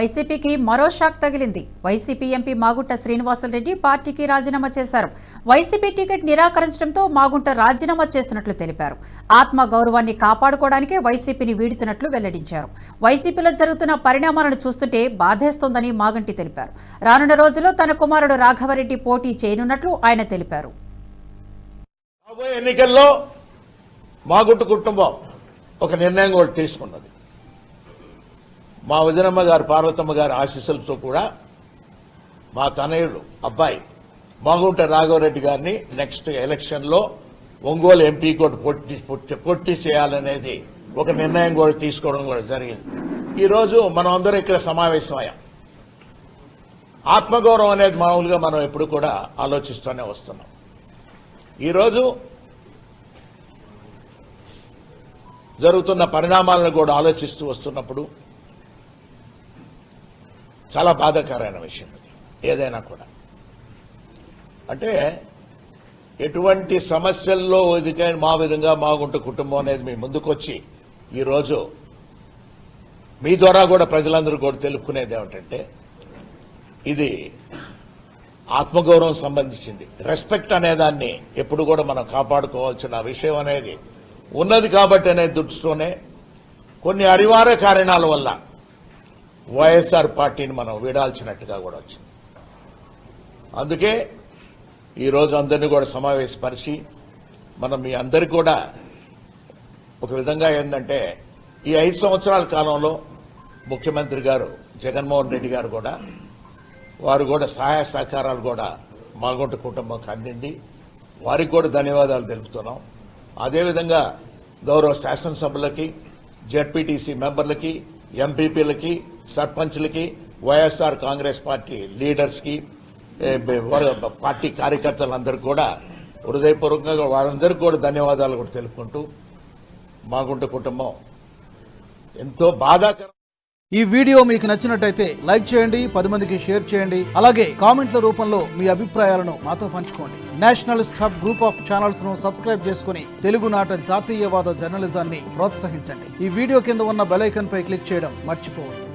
వైసీపీకి మరో షాక్ తగిలింది. వైసీపీ ఎంపీ మాగుంట శ్రీనివాసరెడ్డి పార్టీకి రాజీనామా చేశారు. వైసీపీ టికెట్ నిరాకరించడంతో మాగుంట రాజీనామా చేస్తున్నట్లు తెలిపారు. ఆత్మ గౌరవాన్ని కాపాడుకోవడానికే వైసీపీని వీడుతున్నట్లు వెల్లడించారు. వైసీపీలో జరుగుతున్న పరిణామాలను చూస్తుంటే బాధేస్తోందని మాగంటి తెలిపారు. రానున్న రోజుల్లో తన కుమారుడు రాఘవరెడ్డి పోటీ చేయనున్నట్లు ఆయన తెలిపారు. ఎన్నికల్లో మాగుంట కుటుంబం ఒక నిర్ణయం కూడా తీసుకున్నది. మా వదినమ్మ గారు పార్వతమ్మ గారి ఆశీస్సులతో కూడా మా తనయుడు అబ్బాయి మాగుంట రాఘవరెడ్డి గారిని నెక్స్ట్ ఎలక్షన్ లో ఒంగోలు ఎంపీ కూడా పోటీ చేయాలనేది ఒక నిర్ణయం కూడా తీసుకోవడం కూడా జరిగింది. ఈరోజు మనం అందరూ ఇక్కడ సమావేశమయ్యాం. ఆత్మగౌరవం అనేది మామూలుగా మనం ఎప్పుడు కూడా ఆలోచిస్తూనే వస్తున్నాం. ఈరోజు జరుగుతున్న పరిణామాలను కూడా ఆలోచిస్తూ వస్తున్నప్పుడు చాలా బాధాకరమైన విషయం ఏదైనా కూడా. అంటే ఎటువంటి సమస్యల్లో మా విధంగా మాగుంట కుటుంబం అనేది మీ ముందుకొచ్చి ఈరోజు మీ ద్వారా కూడా ప్రజలందరూ కూడా తెలుపుకునేది ఏమిటంటే ఇది ఆత్మగౌరవం సంబంధించింది. రెస్పెక్ట్ అనేదాన్ని ఎప్పుడు కూడా మనం కాపాడుకోవాల్సిన విషయం అనేది ఉన్నది కాబట్టి అనే దృష్టితోనే కొన్ని అనివార్య కారణాల వల్ల వైఎస్ఆర్ పార్టీని మనం వీడాల్సినట్టుగా కూడా వచ్చింది. అందుకే ఈరోజు అందరినీ కూడా సమావేశపరిచి మనం మీ అందరికీ కూడా ఒక విధంగా ఏంటంటే ఈ 5 సంవత్సరాల కాలంలో ముఖ్యమంత్రి గారు జగన్మోహన్ రెడ్డి గారు కూడా వారు కూడా సహాయ సహకారాలు కూడా మాగుంట కుటుంబంకి అందింది. వారికి కూడా ధన్యవాదాలు తెలుపుతున్నాం. అదేవిధంగా గౌరవ శాసనసభ్యులకి, జెడ్పీటీసీ మెంబర్లకి, ఎంపీపీలకి, సర్పంచ్లకి, వైఎస్ఆర్ కాంగ్రెస్ పార్టీ లీడర్స్కి, పార్టీ కార్యకర్తలందరికీ కూడా హృదయపూర్వకంగా వారందరికీ కూడా ధన్యవాదాలు కూడా తెలుపుకుంటూ మాగుంట కుటుంబం ఎంతో బాధాకరం. ఈ వీడియో మీకు నచ్చినట్టయితే లైక్ చేయండి, 10 మందికి షేర్ చేయండి. అలాగే కామెంట్ల రూపంలో మీ అభిప్రాయాలను మాతో పంచుకోండి. Nationalist hub group of channels ను సబ్స్క్రైబ్ చేసుకుని తెలుగునాట జాతీయవాద జర్నలిజాన్ని ప్రోత్సహించండి. ఈ వీడియో కింద ఉన్న బెల్ ఐకాన్ పై క్లిక్ చేయడం మర్చిపోవద్దు.